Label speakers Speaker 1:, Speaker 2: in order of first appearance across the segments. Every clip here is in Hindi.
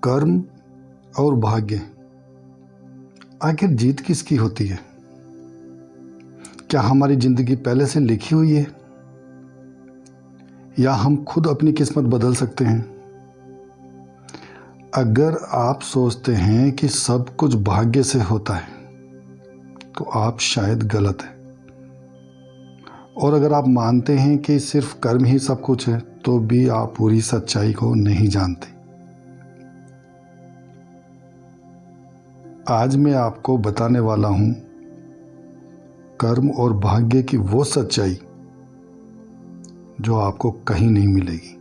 Speaker 1: कर्म और भाग्य, आखिर जीत किसकी होती है? क्या हमारी जिंदगी पहले से लिखी हुई है या हम खुद अपनी किस्मत बदल सकते हैं? अगर आप सोचते हैं कि सब कुछ भाग्य से होता है तो आप शायद गलत हैं, और अगर आप मानते हैं कि सिर्फ कर्म ही सब कुछ है तो भी आप पूरी सच्चाई को नहीं जानते। आज मैं आपको बताने वाला हूं कर्म और भाग्य की वो सच्चाई जो आपको कहीं नहीं मिलेगी।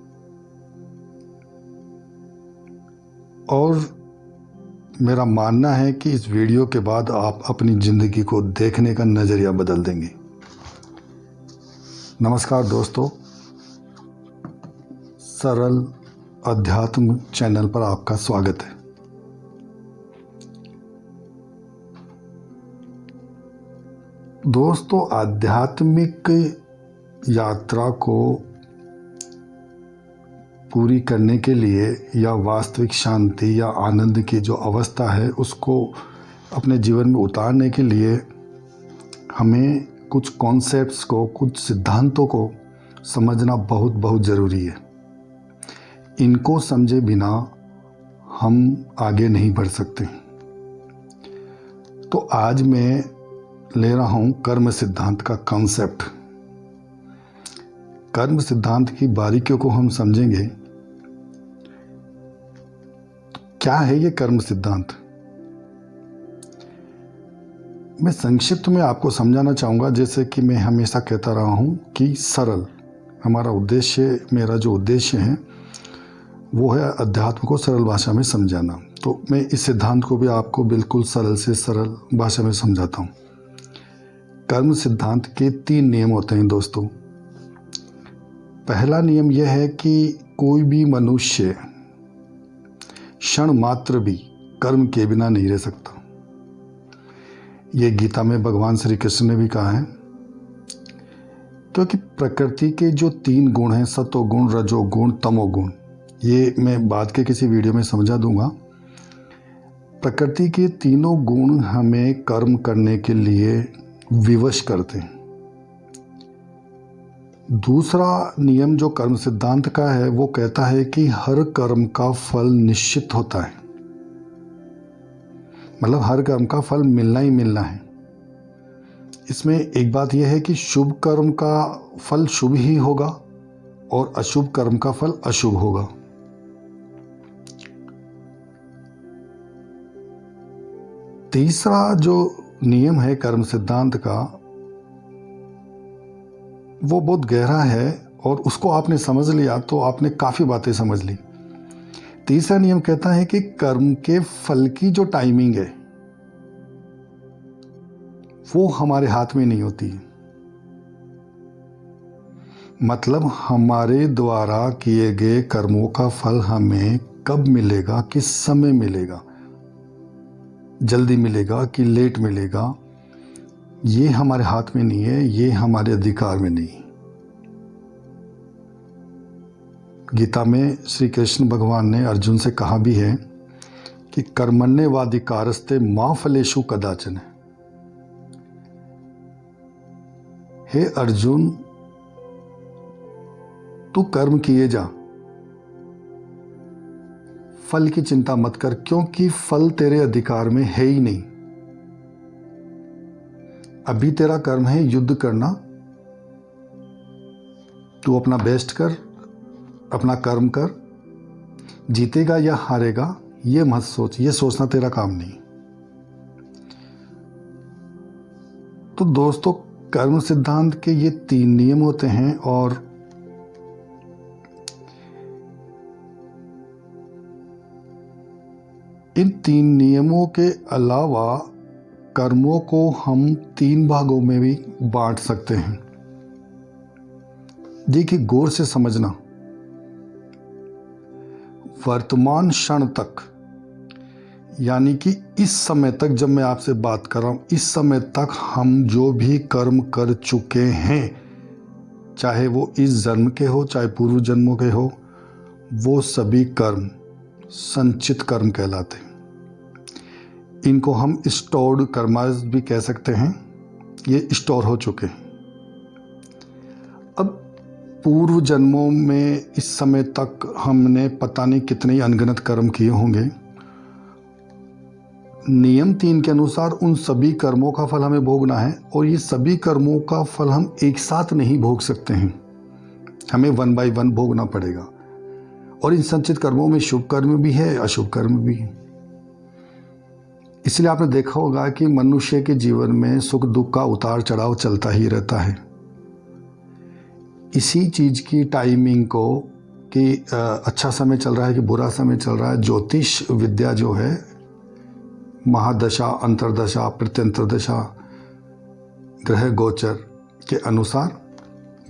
Speaker 1: और मेरा मानना है कि इस वीडियो के बाद आप अपनी ज़िंदगी को देखने का नज़रिया बदल देंगे। नमस्कार दोस्तों, सरल अध्यात्म चैनल पर आपका स्वागत है। दोस्तों, आध्यात्मिक यात्रा को पूरी करने के लिए या वास्तविक शांति या आनंद की जो अवस्था है उसको अपने जीवन में उतारने के लिए हमें कुछ कॉन्सेप्ट्स को, कुछ सिद्धांतों को समझना बहुत बहुत ज़रूरी है। इनको समझे बिना हम आगे नहीं बढ़ सकते। तो आज मैं ले रहा हूँ कर्म सिद्धांत का कॉन्सेप्ट। कर्म सिद्धांत की बारीकियों को हम समझेंगे। क्या है ये कर्म सिद्धांत? मैं संक्षिप्त में आपको समझाना चाहूँगा, जैसे कि मैं हमेशा कहता रहा हूँ कि सरल हमारा उद्देश्य, मेरा जो उद्देश्य है वो है अध्यात्म को सरल भाषा में समझाना। तो मैं इस सिद्धांत को भी आपको बिल्कुल सरल से सरल भाषा में समझाता हूँ। कर्म सिद्धांत के 3 नियम होते हैं दोस्तों। पहला नियम यह है कि कोई भी मनुष्य क्षण मात्र भी कर्म के बिना नहीं रह सकता। ये गीता में भगवान श्री कृष्ण ने भी कहा है, क्योंकि प्रकृति के जो 3 गुण हैं, सतोगुण, रजोगुण, तमोगुण, ये मैं बाद के किसी वीडियो में समझा दूंगा। प्रकृति के तीनों गुण हमें कर्म करने के लिए विवश करते हैं। दूसरा नियम जो कर्म सिद्धांत का है वो कहता है कि हर कर्म का फल निश्चित होता है, मतलब हर कर्म का फल मिलना ही मिलना है। इसमें एक बात यह है कि शुभ कर्म का फल शुभ ही होगा और अशुभ कर्म का फल अशुभ होगा। तीसरा जो नियम है कर्म सिद्धांत का वो बहुत गहरा है, और उसको आपने समझ लिया तो आपने काफ़ी बातें समझ ली। तीसरा नियम कहता है कि कर्म के फल की जो टाइमिंग है वो हमारे हाथ में नहीं होती। मतलब हमारे द्वारा किए गए कर्मों का फल हमें कब मिलेगा, किस समय मिलेगा, जल्दी मिलेगा कि लेट मिलेगा, ये हमारे हाथ में नहीं है, ये हमारे अधिकार में नहीं। गीता में श्री कृष्ण भगवान ने अर्जुन से कहा भी है कि कर्मण्येवाधिकारस्ते मा फलेषु कदाचन। हे अर्जुन, तू कर्म किए जा, फल की चिंता मत कर, क्योंकि फल तेरे अधिकार में है ही नहीं। अभी तेरा कर्म है युद्ध करना। तू अपना बेस्ट कर, अपना कर्म कर। जीतेगा या हारेगा ये मत सोच, ये सोचना तेरा काम नहीं। तो दोस्तों, कर्म सिद्धांत के ये 3 नियम होते हैं, और इन 3 नियमों के अलावा कर्मों को हम 3 भागों में भी बांट सकते हैं। देखिए, गौर से समझना। वर्तमान क्षण तक, यानी कि इस समय तक, जब मैं आपसे बात कर रहा हूं, इस समय तक हम जो भी कर्म कर चुके हैं, चाहे वो इस जन्म के हो चाहे पूर्व जन्मों के हो, वो सभी कर्म संचित कर्म कहलाते हैं। इनको हम स्टोर्ड कर्मास भी कह सकते हैं, ये स्टोर हो चुके हैं। अब पूर्व जन्मों में इस समय तक हमने पता नहीं कितने अनगिनत कर्म किए होंगे। नियम 3 के अनुसार उन सभी कर्मों का फल हमें भोगना है, और ये सभी कर्मों का फल हम एक साथ नहीं भोग सकते हैं, हमें 1 बाय 1 भोगना पड़ेगा। और इन संचित कर्मों में शुभ कर्म भी है, अशुभ कर्म भी है। इसलिए आपने देखा होगा कि मनुष्य के जीवन में सुख दुख का उतार चढ़ाव चलता ही रहता है। इसी चीज़ की टाइमिंग को कि अच्छा समय चल रहा है कि बुरा समय चल रहा है, ज्योतिष विद्या जो है महादशा, अंतरदशा, प्रत्यंतरदशा, ग्रह गोचर के अनुसार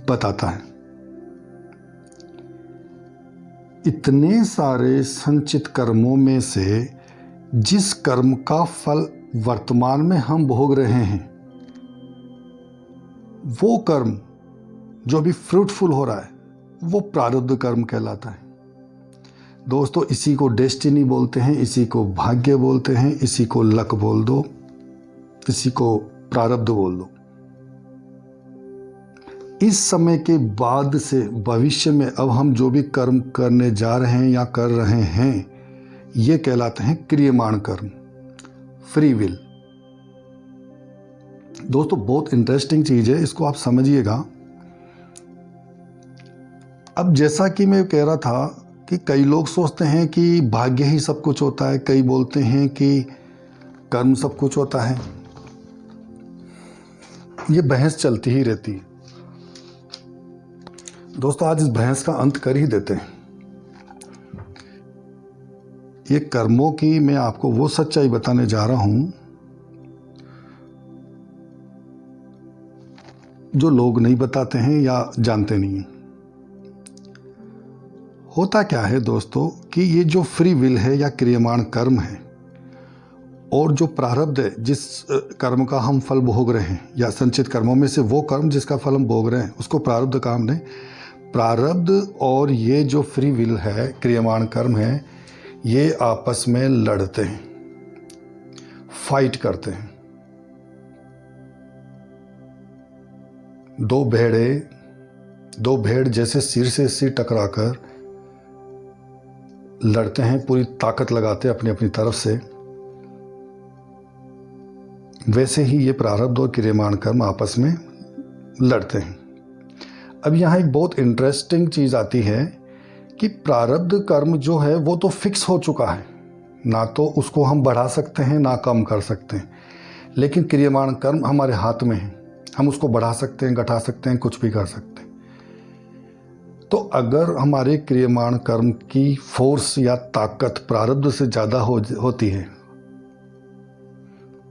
Speaker 1: बताता है। इतने सारे संचित कर्मों में से जिस कर्म का फल वर्तमान में हम भोग रहे हैं, वो कर्म जो अभी फ्रूटफुल हो रहा है, वो प्रारब्ध कर्म कहलाता है। दोस्तों, इसी को डेस्टिनी बोलते हैं, इसी को भाग्य बोलते हैं, इसी को लक बोल दो, इसी को प्रारब्ध बोल दो। इस समय के बाद से भविष्य में अब हम जो भी कर्म करने जा रहे हैं या कर रहे हैं, ये कहलाते हैं क्रियमाण कर्म, फ्री विल। दोस्तों, बहुत इंटरेस्टिंग चीज़ है, इसको आप समझिएगा। अब जैसा कि मैं कह रहा था कि कई लोग सोचते हैं कि भाग्य ही सब कुछ होता है, कई बोलते हैं कि कर्म सब कुछ होता है। ये बहस चलती ही रहती है। दोस्तों, आज इस बहस का अंत कर ही देते हैं। ये कर्मों की मैं आपको वो सच्चाई बताने जा रहा हूं जो लोग नहीं बताते हैं या जानते नहीं हैं। होता क्या है दोस्तों कि ये जो फ्री विल है या क्रियमाण कर्म है, और जो प्रारब्ध है जिस कर्म का हम फल भोग रहे हैं, या संचित कर्मों में से वो कर्म जिसका फल हम भोग रहे हैं, उसको प्रारब्ध कहा हमने। प्रारब्ध और ये जो फ्री विल है, क्रियमाण कर्म है, ये आपस में लड़ते हैं, फाइट करते हैं। दो भेड़ जैसे सिर से सिर टकराकर लड़ते हैं, पूरी ताकत लगाते हैं अपनी अपनी तरफ से, वैसे ही ये प्रारब्ध और क्रियमाण कर्म आपस में लड़ते हैं। अब यहाँ एक बहुत इंटरेस्टिंग चीज़ आती है कि प्रारब्ध कर्म जो है वो तो फिक्स हो चुका है, ना तो उसको हम बढ़ा सकते हैं ना कम कर सकते हैं। लेकिन क्रियमाण कर्म हमारे हाथ में है, हम उसको बढ़ा सकते हैं, घटा सकते हैं, कुछ भी कर सकते हैं। तो अगर हमारे क्रियमाण कर्म की फोर्स या ताकत प्रारब्ध से ज़्यादा होती है,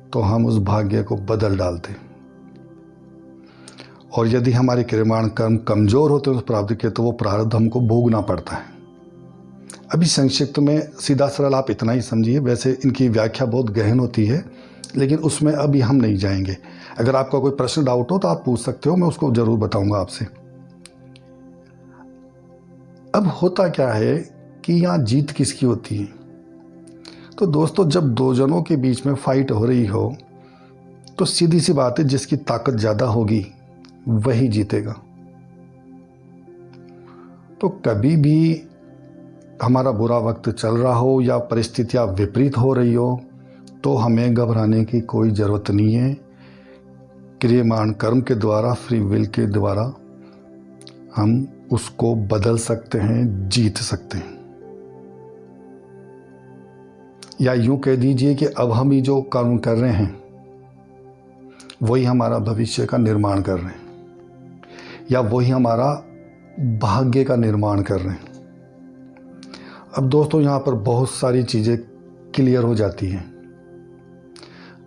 Speaker 1: तो हम उस भाग्य को बदल डालते हैं। और यदि हमारे क्रियमाण कर्म कमज़ोर होते हैं उस प्रारब्ध के, तो वो प्रारब्ध हमको भोगना पड़ता है। अभी संक्षिप्त में सीधा सरल आप इतना ही समझिए। वैसे इनकी व्याख्या बहुत गहन होती है, लेकिन उसमें अभी हम नहीं जाएंगे। अगर आपका कोई प्रश्न डाउट हो तो आप पूछ सकते हो, मैं उसको ज़रूर बताऊंगा आपसे। अब होता क्या है कि यहाँ जीत किसकी होती है? तो दोस्तों, जब दो जनों के बीच में फाइट हो रही हो, तो सीधी सी बात है, जिसकी ताकत ज़्यादा होगी वही जीतेगा। तो कभी भी हमारा बुरा वक्त चल रहा हो या परिस्थितियाँ विपरीत हो रही हो, तो हमें घबराने की कोई ज़रूरत नहीं है। क्रियमाण कर्म के द्वारा, फ्री विल के द्वारा हम उसको बदल सकते हैं, जीत सकते हैं। या यूं कह दीजिए कि अब हम ये जो कर्म कर रहे हैं वही हमारा भविष्य का निर्माण कर रहे हैं, या वही हमारा भाग्य का निर्माण कर रहे हैं। अब दोस्तों, यहाँ पर बहुत सारी चीज़ें क्लियर हो जाती हैं।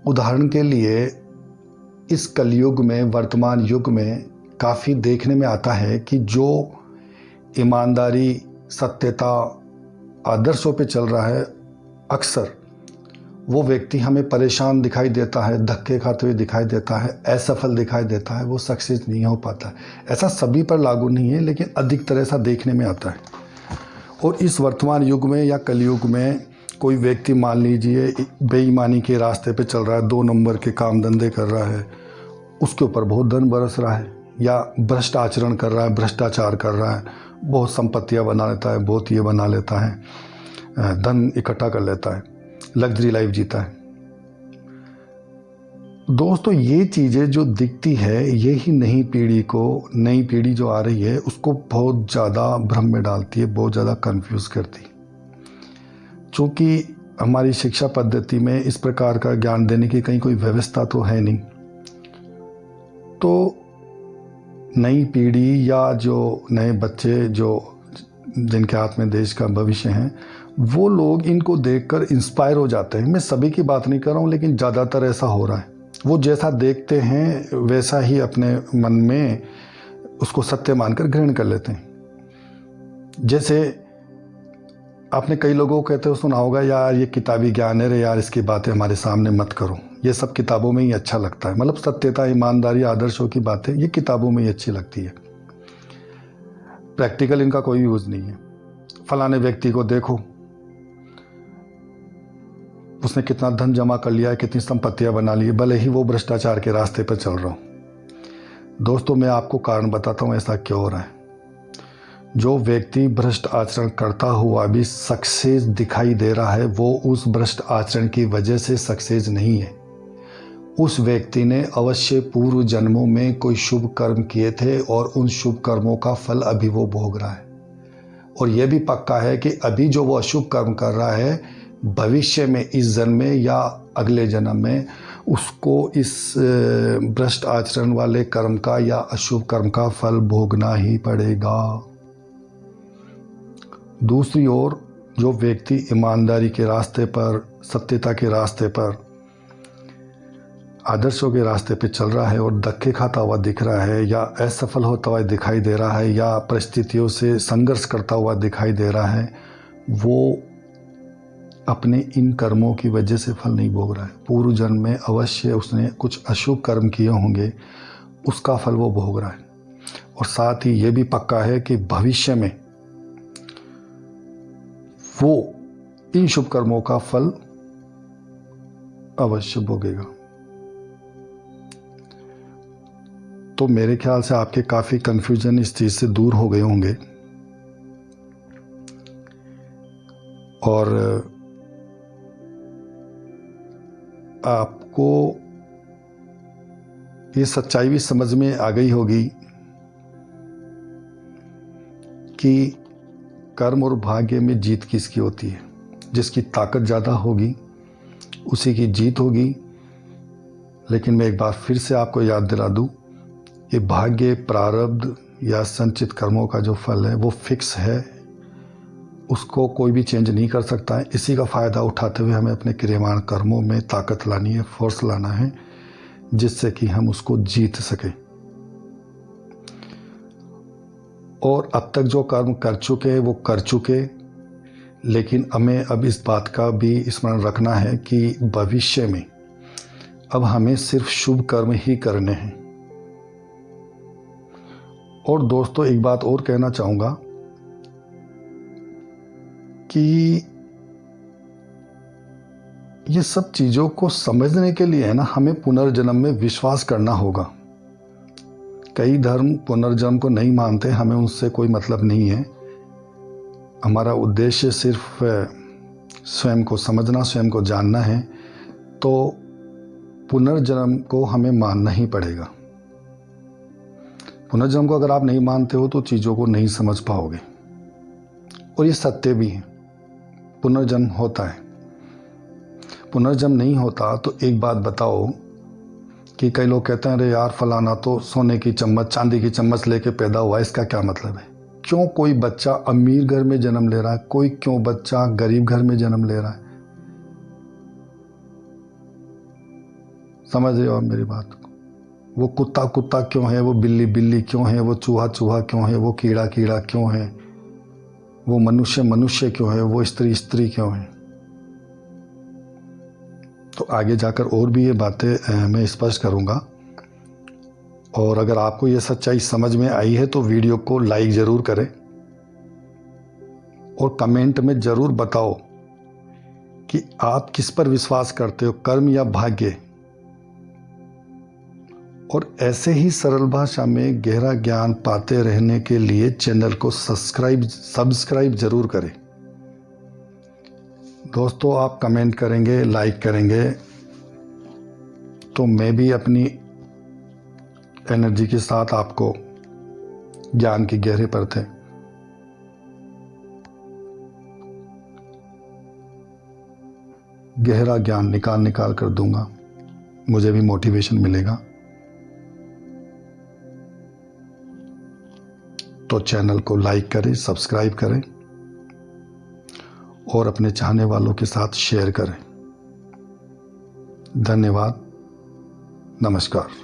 Speaker 1: उदाहरण के लिए, इस कलयुग में, वर्तमान युग में काफ़ी देखने में आता है कि जो ईमानदारी, सत्यता, आदर्शों पे चल रहा है, अक्सर वो व्यक्ति हमें परेशान दिखाई देता है, धक्के खाते हुए दिखाई देता है, असफल दिखाई देता है, वो सक्सेस नहीं हो पाता है। ऐसा सभी पर लागू नहीं है, लेकिन अधिकतर ऐसा देखने में आता है। और इस वर्तमान युग में या कलयुग में कोई व्यक्ति मान लीजिए बेईमानी के रास्ते पे चल रहा है, 2 नंबर के काम धंधे कर रहा है, उसके ऊपर बहुत धन बरस रहा है, या भ्रष्ट आचरण कर रहा है, भ्रष्टाचार कर रहा है, बहुत संपत्तियां बना लेता है, बहुत ये बना लेता है, धन इकट्ठा कर लेता है, लग्जरी लाइफ जीता है। दोस्तों ये चीज़ें जो दिखती है यही नई पीढ़ी जो आ रही है उसको बहुत ज़्यादा भ्रम में डालती है, बहुत ज़्यादा कंफ्यूज करती है। चूँकि हमारी शिक्षा पद्धति में इस प्रकार का ज्ञान देने की कहीं कोई व्यवस्था तो है नहीं, तो नई पीढ़ी या जो नए बच्चे जो जिनके हाथ में देश का भविष्य है, वो लोग इनको देखकर इंस्पायर हो जाते हैं। मैं सभी की बात नहीं कर रहा हूँ, लेकिन ज़्यादातर ऐसा हो रहा है। वो जैसा देखते हैं वैसा ही अपने मन में उसको सत्य मानकर ग्रहण कर लेते हैं। जैसे आपने कई लोगों को कहते हो सुना होगा, यार ये किताबी ज्ञान है रे यार, इसकी बातें हमारे सामने मत करो, ये सब किताबों में ही अच्छा लगता है। मतलब सत्यता, ईमानदारी, आदर्शों की बातें ये किताबों में ही अच्छी लगती है, प्रैक्टिकल इनका कोई यूज़ नहीं है। फलाने व्यक्ति को देखो, उसने कितना धन जमा कर लिया है, कितनी संपत्तियां बना ली है, भले ही वो भ्रष्टाचार के रास्ते पर चल रहा हो। दोस्तों मैं आपको कारण बताता हूँ ऐसा क्यों हो रहा है। जो व्यक्ति भ्रष्ट आचरण करता हुआ भी सक्सेस दिखाई दे रहा है, वो उस भ्रष्ट आचरण की वजह से सक्सेस नहीं है। उस व्यक्ति ने अवश्य पूर्व जन्मों में कोई शुभ कर्म किए थे और उन शुभ कर्मों का फल अभी वो भोग रहा है। और यह भी पक्का है कि अभी जो वो अशुभ कर्म कर रहा है, भविष्य में इस जन्म में या अगले जन्म में उसको इस भ्रष्ट आचरण वाले कर्म का या अशुभ कर्म का फल भोगना ही पड़ेगा। दूसरी ओर जो व्यक्ति ईमानदारी के रास्ते पर, सत्यता के रास्ते पर, आदर्शों के रास्ते पे चल रहा है और धक्के खाता हुआ दिख रहा है, या असफल होता हुआ दिखाई दे रहा है, या परिस्थितियों से संघर्ष करता हुआ दिखाई दे रहा है, वो अपने इन कर्मों की वजह से फल नहीं भोग रहा है। पूर्व जन्म में अवश्य उसने कुछ अशुभ कर्म किए होंगे, उसका फल वो भोग रहा है। और साथ ही ये भी पक्का है कि भविष्य में वो इन शुभ कर्मों का फल अवश्य भोगेगा। तो मेरे ख्याल से आपके काफ़ी कन्फ्यूजन इस चीज़ से दूर हो गए होंगे, और आपको ये सच्चाई भी समझ में आ गई होगी कि कर्म और भाग्य में जीत किसकी होती है। जिसकी ताकत ज़्यादा होगी उसी की जीत होगी। लेकिन मैं एक बार फिर से आपको याद दिला दूं, ये भाग्य, प्रारब्ध या संचित कर्मों का जो फल है वो फिक्स है, उसको कोई भी चेंज नहीं कर सकता है। इसी का फ़ायदा उठाते हुए हमें अपने क्रियमान कर्मों में ताकत लानी है, फोर्स लाना है, जिससे कि हम उसको जीत सकें। और अब तक जो कर्म कर चुके हैं वो कर चुके, लेकिन हमें अब इस बात का भी स्मरण रखना है कि भविष्य में अब हमें सिर्फ शुभ कर्म ही करने हैं। और दोस्तों एक बात और कहना चाहूँगा कि ये सब चीज़ों को समझने के लिए है ना, हमें पुनर्जन्म में विश्वास करना होगा। कई धर्म पुनर्जन्म को नहीं मानते, हमें उससे कोई मतलब नहीं है। हमारा उद्देश्य सिर्फ स्वयं को समझना, स्वयं को जानना है। तो पुनर्जन्म को हमें मानना ही पड़ेगा। पुनर्जन्म को अगर आप नहीं मानते हो तो चीज़ों को नहीं समझ पाओगे। और ये सत्य भी है, पुनर्जन्म होता है। पुनर्जन्म नहीं होता तो एक बात बताओ कि कई लोग कहते हैं अरे यार फलाना तो सोने की चम्मच, चांदी की चम्मच लेके पैदा हुआ, इसका क्या मतलब है? क्यों कोई बच्चा अमीर घर में जन्म ले रहा है, कोई क्यों बच्चा गरीब घर में जन्म ले रहा है? समझ रहे हो आप मेरी बात को? वो कुत्ता कुत्ता क्यों है, वो बिल्ली बिल्ली क्यों है, वो चूहा चूहा क्यों है, वो कीड़ा कीड़ा क्यों है, वो मनुष्य मनुष्य क्यों है, वो स्त्री स्त्री क्यों है? तो आगे जाकर और भी ये बातें मैं स्पष्ट करूँगा। और अगर आपको ये सच्चाई समझ में आई है तो वीडियो को लाइक ज़रूर करें और कमेंट में ज़रूर बताओ कि आप किस पर विश्वास करते हो, कर्म या भाग्य। और ऐसे ही सरल भाषा में गहरा ज्ञान पाते रहने के लिए चैनल को सब्सक्राइब ज़रूर करें। दोस्तों, आप कमेंट करेंगे, लाइक करेंगे तो मैं भी अपनी एनर्जी के साथ आपको ज्ञान की गहरे परतें गहरा ज्ञान निकाल कर दूंगा। मुझे भी मोटिवेशन मिलेगा। तो चैनल को लाइक करें, सब्सक्राइब करें और अपने चाहने वालों के साथ शेयर करें। धन्यवाद। नमस्कार।